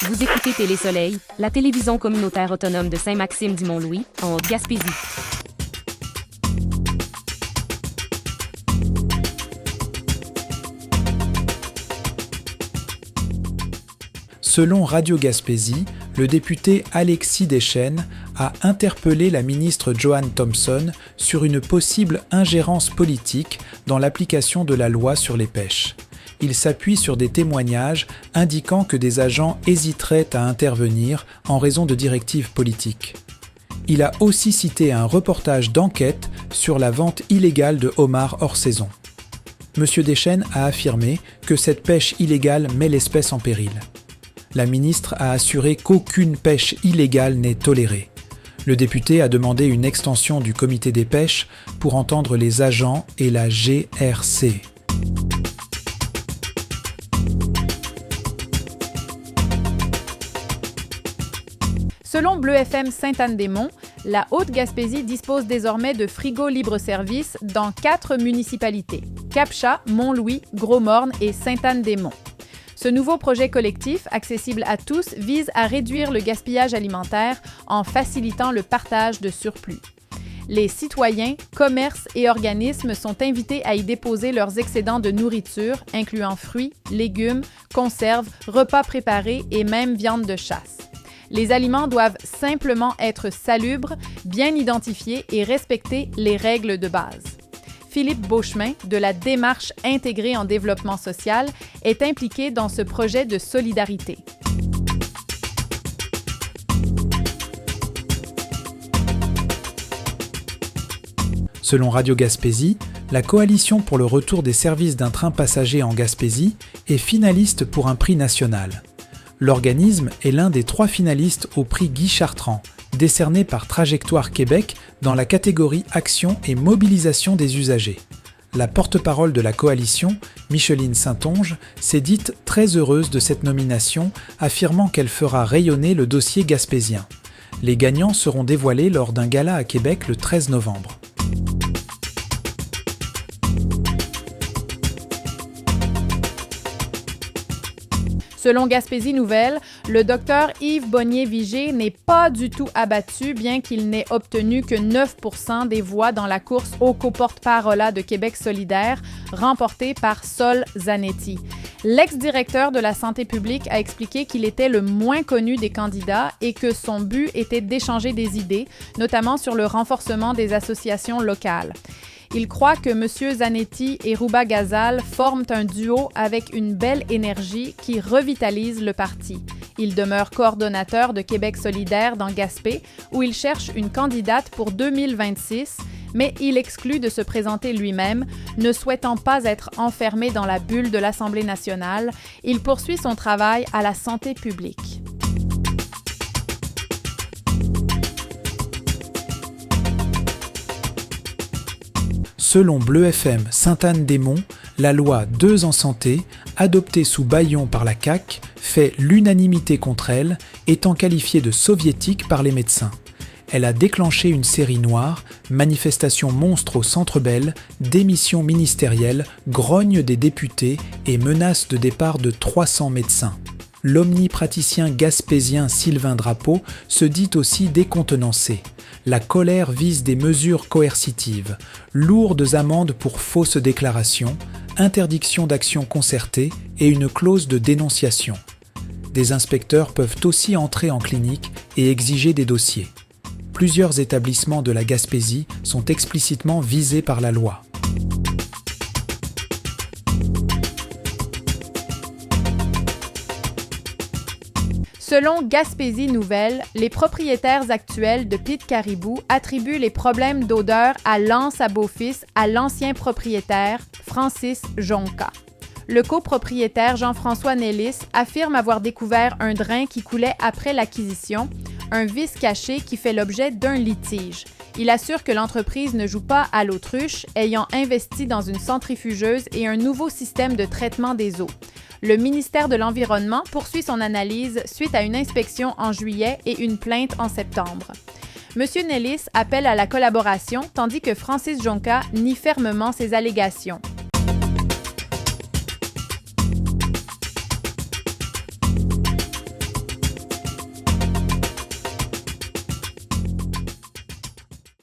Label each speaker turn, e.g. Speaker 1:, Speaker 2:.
Speaker 1: Vous écoutez Télé-Soleil, la télévision communautaire autonome de Saint-Maxime-du-Mont-Louis, en Haute-Gaspésie.
Speaker 2: Selon Radio Gaspésie, le député Alexis Deschênes a interpellé la ministre Joanne Thompson sur une possible ingérence politique dans l'application de la loi sur les pêches. Il s'appuie sur des témoignages indiquant que des agents hésiteraient à intervenir en raison de directives politiques. Il a aussi cité un reportage d'enquête sur la vente illégale de homards hors saison. M. Deschênes a affirmé que cette pêche illégale met l'espèce en péril. La ministre a assuré qu'aucune pêche illégale n'est tolérée. Le député a demandé une extension du comité des pêches pour entendre les agents et la GRC.
Speaker 3: Selon Bleu FM Sainte-Anne-des-Monts, la Haute-Gaspésie dispose désormais de frigos libre-service dans 4 municipalités, Cap-Chat, Mont-Louis, Gros-Morne et Sainte-Anne-des-Monts. Ce nouveau projet collectif, accessible à tous, vise à réduire le gaspillage alimentaire en facilitant le partage de surplus. Les citoyens, commerces et organismes sont invités à y déposer leurs excédents de nourriture, incluant fruits, légumes, conserves, repas préparés et même viande de chasse. Les aliments doivent simplement être salubres, bien identifiés et respecter les règles de base. Philippe Beauchemin, de la Démarche intégrée en développement social, est impliqué dans ce projet de solidarité.
Speaker 2: Selon Radio Gaspésie, la Coalition pour le retour des services d'un train passager en Gaspésie est finaliste pour un prix national. L'organisme est l'un des 3 finalistes au prix Guy Chartrand, décerné par Trajectoire Québec dans la catégorie Action et mobilisation des usagers. La porte-parole de la coalition, Micheline Saint-Onge, s'est dite très heureuse de cette nomination, affirmant qu'elle fera rayonner le dossier gaspésien. Les gagnants seront dévoilés lors d'un gala à Québec le 13 novembre.
Speaker 3: Selon Gaspésie Nouvelle, le docteur Yves Bonnier-Vigé n'est pas du tout abattu, bien qu'il n'ait obtenu que 9% des voix dans la course au coporte-parola de Québec solidaire, remportée par Sol Zanetti. L'ex-directeur de la santé publique a expliqué qu'il était le moins connu des candidats et que son but était d'échanger des idées, notamment sur le renforcement des associations locales. Il croit que M. Zanetti et Rouba Ghazal forment un duo avec une belle énergie qui revitalise le parti. Il demeure coordonnateur de Québec solidaire dans Gaspé, où il cherche une candidate pour 2026, mais il exclut de se présenter lui-même, ne souhaitant pas être enfermé dans la bulle de l'Assemblée nationale. Il poursuit son travail à la santé publique.
Speaker 2: Selon Bleu FM Sainte-Anne-des-Monts, la loi 2 en santé, adoptée sous bâillon par la CAQ, fait l'unanimité contre elle, étant qualifiée de soviétique par les médecins. Elle a déclenché une série noire, manifestations monstres au Centre Bell, démission ministérielle, grogne des députés et menace de départ de 300 médecins. L'omnipraticien gaspésien Sylvain Drapeau se dit aussi décontenancé. La colère vise des mesures coercitives, lourdes amendes pour fausses déclarations, interdiction d'action concertée et une clause de dénonciation. Des inspecteurs peuvent aussi entrer en clinique et exiger des dossiers. Plusieurs établissements de la Gaspésie sont explicitement visés par la loi.
Speaker 3: Selon Gaspésie Nouvelle, les propriétaires actuels de Pit Caribou attribuent les problèmes d'odeur à l'anse à Beaufils à l'ancien propriétaire, Francis Jonca. Le copropriétaire Jean-François Nellis affirme avoir découvert un drain qui coulait après l'acquisition, un vice caché qui fait l'objet d'un litige. Il assure que l'entreprise ne joue pas à l'autruche, ayant investi dans une centrifugeuse et un nouveau système de traitement des eaux. Le ministère de l'Environnement poursuit son analyse suite à une inspection en juillet et une plainte en septembre. M. Nellis appelle à la collaboration tandis que Francis Jonca nie fermement ces allégations.